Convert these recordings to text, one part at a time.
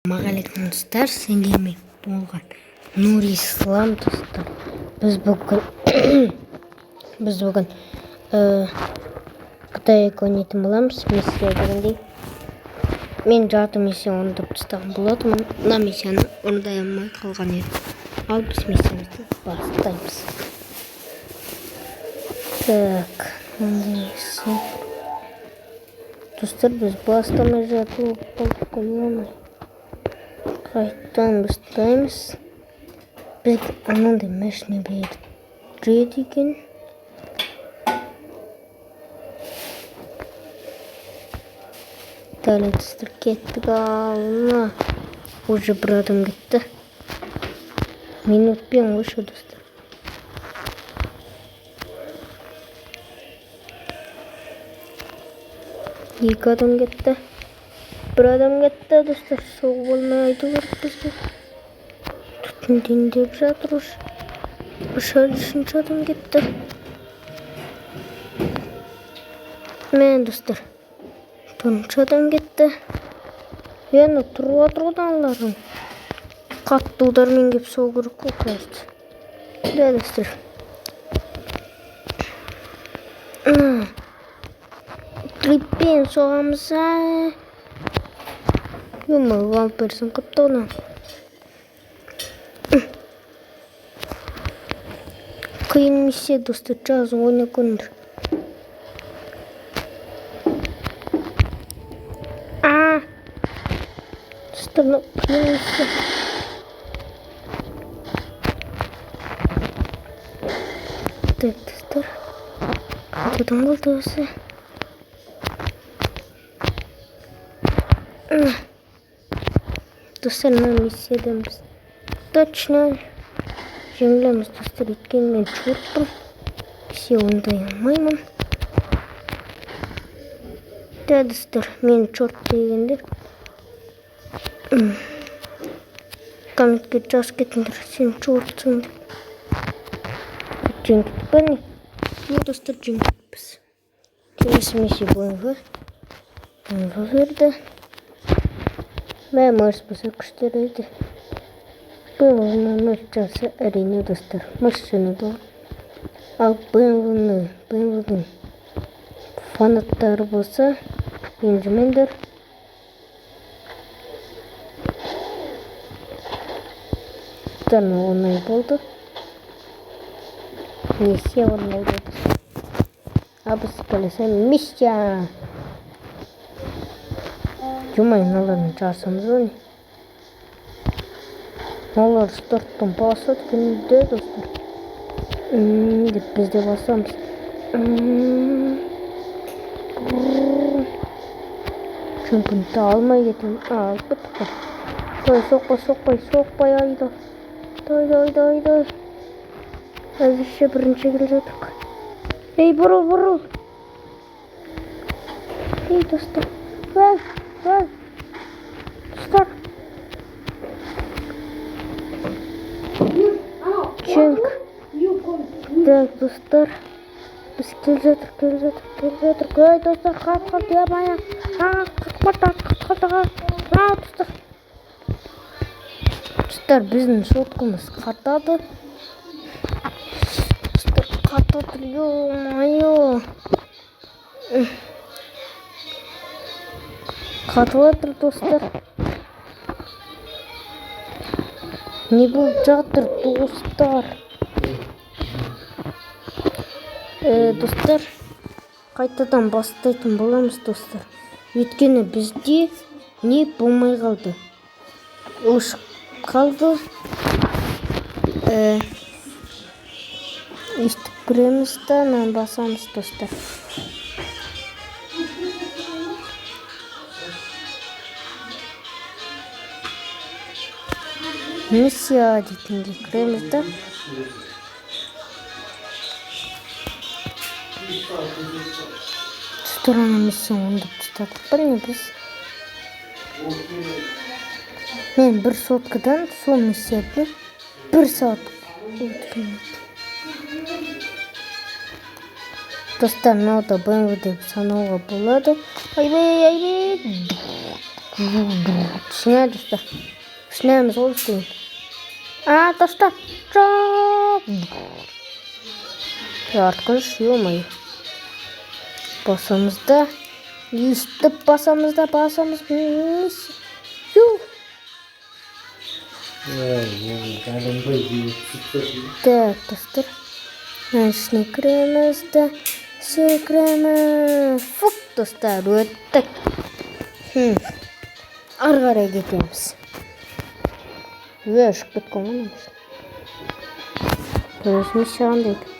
Ассалаумағалейкум достар, сендермен болған Нури Ислам достар. Біз бүгін Қытай ойнайтын боламыз. Миссия дегендей. Мен жарты миссия орындап тастаған болатынмын. Мына миссияны орындай алмай қалған едім. Ал біз миссиямызды бастаймыз. Так, достар, біз бастамай жатып қоймай. Қайттан бастаймыз. Біз анандай машина береді екен. Дәл достар, кеттік алына. Уже бір адам кетті. Минутпен өші достар. Екі адам кетті. Bir adam gitti dostlar. Soğuk olmayaydı görüp bizde. Tutun dinleyip жатырмыз. Aşağı düşünce adam gitti. Мен dostlar. Tunç adam gitti. Yani тұрғанларын. Қатты удармен кеп соғу керек қой, кажется. Да, достар. Триппен соғамыз. Вампирсың қыпты оны. Қиын миссия достар, жазы ойна көндір. Достар, қиын миссия. Так, достар. Қайтадан болды осы. Достар, мына миссиядан біз точно жеңілеміз достар. Өйткені мен чуртпын. Миссия ондай алмаймын. Да, достар, мен чорт дегендер. Комментке жаз кетіңдер, сен чортсың деп. Жеңдік па не? Достар, жеңдікпіз. Келесі миссия бойынға берді. Мен мырс болса күштер еді. Бұйымғының жасы әрине достар. Мырс жөні бол. Ал бұйымғының фанаттары болса ренжімеңдер. Достарына оңай болды. Миссия оңай болды. А біз келесі миссия. Жұмай, наларын жарсамыз өне. Налар старттан басады күнде достар. Деп бізде басамыз. Чүнкінті алмай кетім. Алып бұтқа. Соқпай айда. Дай. Әзірше бірінші келе жатырқ. Ей, бұрыл. Ей, достар. Достар. Чүнк. Так, достар. Біз кел жатыр. Ей, достар, қат, ябая. Достар. Достар, біздің соткымыз қатады. Достар, қатады, ё-майо. Қатылатыр достар. Не болып жатыр достар? Достар, қайтадан бастайтын боламыз достар. Өйткені бізде не болмай қалды. Өшіп қалды. Естіп көреміз да, мен басамыз достар. Миссия дейтінге көреміз да. Стороны миссия оңдап тұстадық па не біз? Мен бір соткадан сол миссияды бір сағат өткен. Достар, мынау да БМВ деп санауға болады. Айбей. Түсіне достар. Түсінеміз ол істейін. Достар. Жоқ. Артқыш, ё-моё. Басамызда. Естіп басамызда. Так, достар. Ішіне кіреміз да. Секіреміз. Фук, достар, өттік. Ары қарай кетеміз. Өшіп кеткен ғанамыз. Көресіміз шағында екен.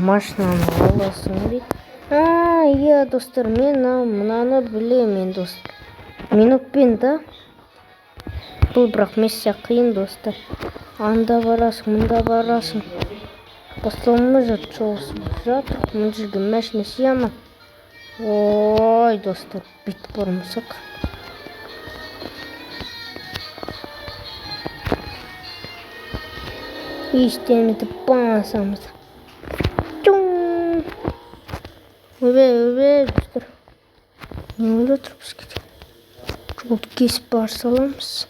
Машинаны аласың дейді. Иә, достар, мен мынаны білемін, достар. Минутпен да. Бұл бірақ миссия қиын, достар. Анда барасың, мұнда барасың. Бастауымыз жатыр. Мұн жүрген машина сияма. Ой, достар, бит бұрмысық. Ештемеді басамыз. Өбе, достар. Не ойлап тұрмыз кете? Жолды кесіп бар саламыз.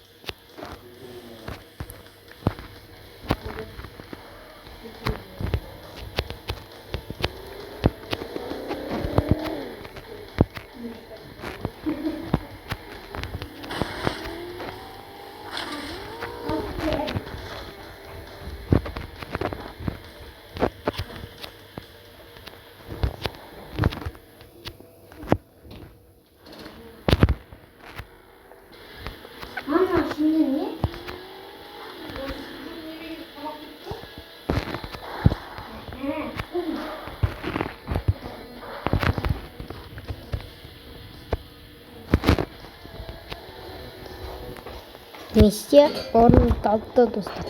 Миссия орындалды, достар.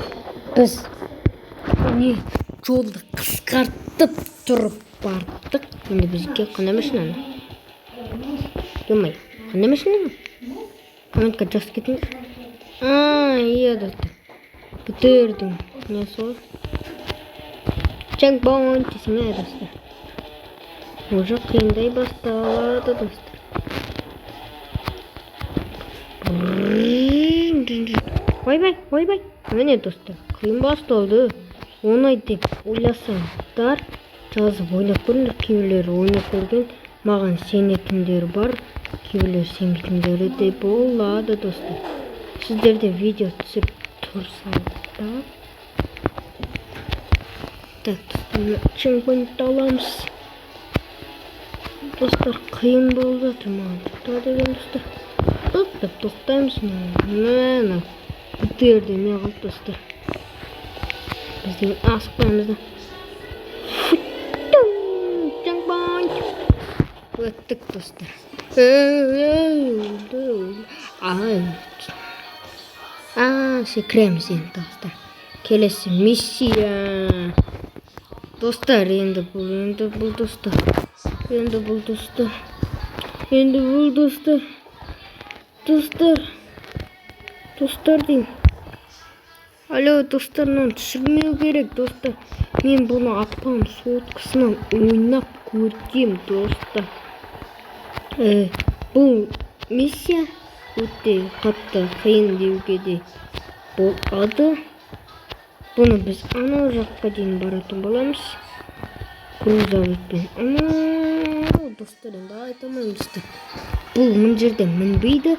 Біз не жолды қысқартып тұрып бардық. Енді бізге қандай машинаны? Ё-моё, қандай машинаны? Комментқа жақсы кетіңдер. Иә, достар. Бітірдің. Не сол? Чекпоинт десің, достар. Уже қиындай басталады, достар. Ойбай. Міне, достар, қиын басталды. Оңай деп ойласаңдар, жазып ойнап көріңдер. Кейбіреулер ойнап көрген, маған сенетіндер бар, кейбіреулер сенбейтіндері де болады, достар. Сіздерде видео түсіп тұрсаңдар. Так, достар, чемпионды аламыз. Достар, қиын болды маған. Деген, достар. Тоқтаймыз. Мәні. Бітірді, не қалды, достар. Бізден асықпаймыз да. Өттік, достар. Секіреміз енді, достар. Келесі миссия. Достар, енді бұл, достар. Достар дейм. Алло, достар, түсірмеу керек, достар. Мен бұны апам соткысынан ойнап көргем, достар. Бұл миссия өте қатты қиын деуге де болады. Бұны біз анау жаққа дейін баратын боламыз. Грузовикпен. Достар, енді айтамаймын, достар. Бұл мұн жерде мінбейді.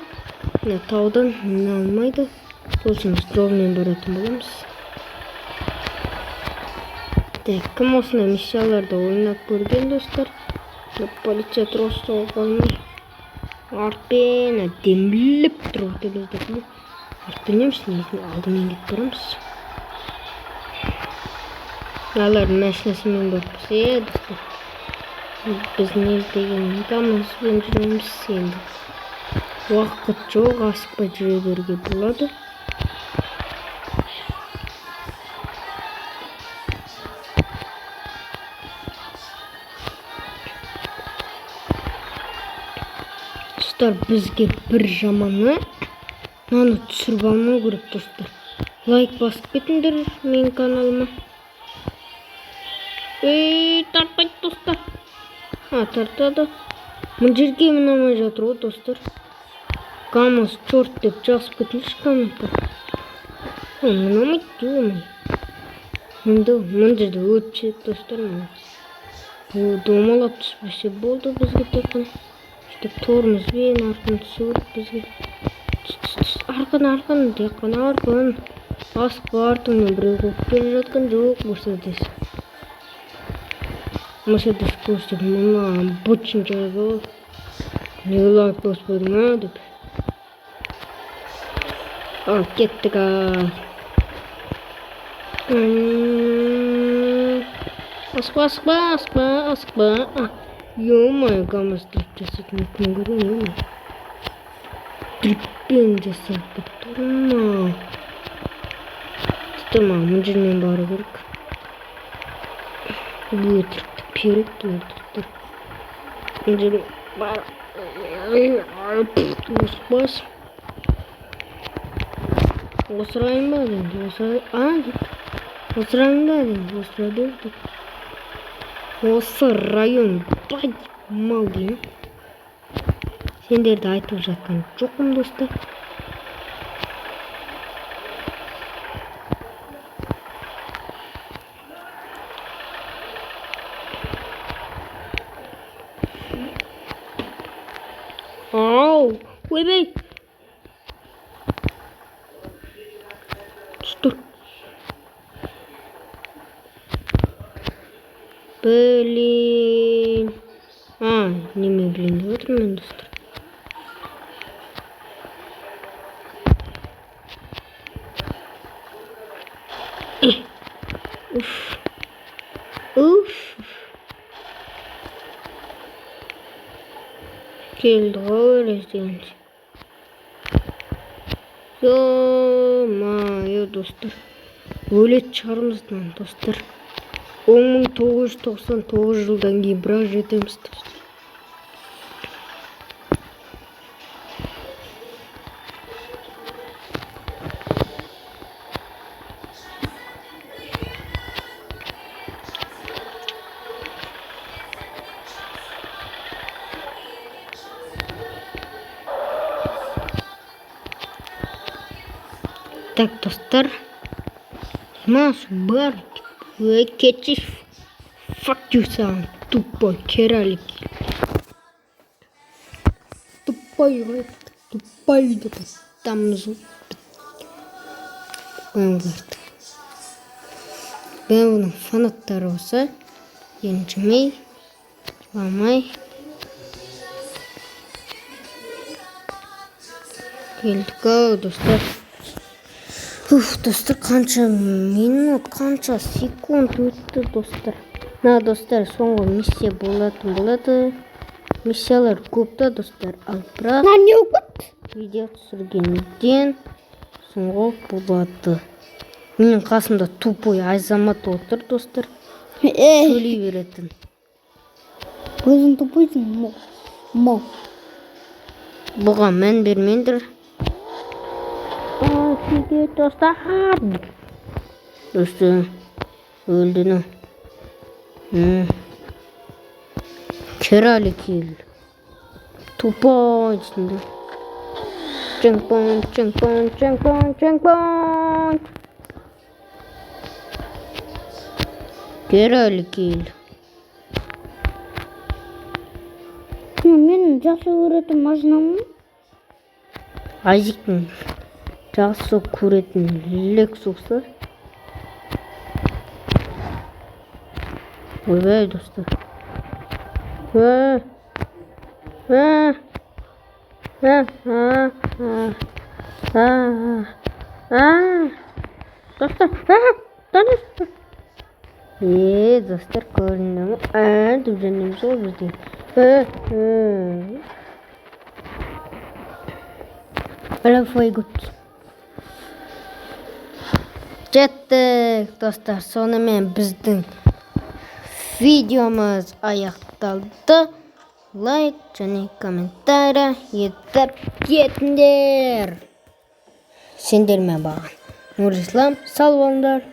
Таудан міне алмайды. Сосын дровмен баратын боламыз. Так, кім осындай миссияларды ойнап көрген, достар? Полиция тұрғысы қалмай. Артпен демліп тұрғыды бізді. Артпенеміз, несін алдымен кет бұрамыз. Алардың мәшінесімен бөкпіз, достар. Біз не деген дамызбен жүреміз енді. Уақыт жоқ, асықпай жүре беруге болады. Достар, бізге бір жаманы мынаны түсіріп алмау керек, достар. Лайк басып кетіңдер менің каналыма. Тартпайды, достар. тартады. Мына жерге ұнамай жатыр ғой достар. Камаз чорт деп жазып кетіңізші комментария. Ұнамайды оңай. Мына жерде өтшеді достар. Домалап түспесе болды бізге тек қана. Сөйтіп тормозбен арқын түсу керек бізге. Арқын тек қана арқын. Асықпа, артыңнан біреу қуып келе жатқан жоқ. Мерседес көрсек мына бөтшін жайға не лайк баспадың ма деп. Ал кеттік Асықпа. Ё-моё, камаз трип жасайтын екен көрем. Триппен жасап кетті ма. Тұтырма, мына жермен бару керек. Өтірікті перекті өтірікті. Мына жермен бар. Осықпас. Осырайын ба дейін. Осырайын ба дейін. Осырады өтіп. Осы район бай мал дейін. Сендерді айтып жатқан жоқпын достар. Ау, ойбай. Тұр. Блин. Неме блин деп отырмын достар. Келді ғой резденші. Ё-майо достар. Өлет шығарымыздан достар. 1999 жылдан кейін бірақ жетеміз достар. Так, достар. Машу бар. Кетчиш. Fuck you, сам. Тупой кералик. Тупой где-то там внизу. Бұның фанаттары болса, енжімей, жыламай. Келдік ау, достар. Достар, қанша минут, қанша секунд өтті, достар. Достар, соңғы миссия болады. Миссиялар көпті, достар. Ал бірақ видео түсіргенден соңғы болады. Менің қасымда тупой Айзамат отыр, достар. Сөйлей беретін. Өзің тупойсың, мо. Бұған мән бермеңдер. Сізге достар. Достар, өлдіні. Керали кел. Тупой ішінде. Чеңпон. Керали кел. Мен жақсы көретін машинамын. Айзиктің жақсы көретін Лексусы. Ойбай, достар. Достар. Достар көрінді ме? Деп жәнеміз ғой бізде. Алафай күт. Жеттік, достар. Сонымен біздің видеомыз аяқталды. Лайк және комментария етіп кетіңдер. Сендермен бағын. Нұрислам, сау болыңдар.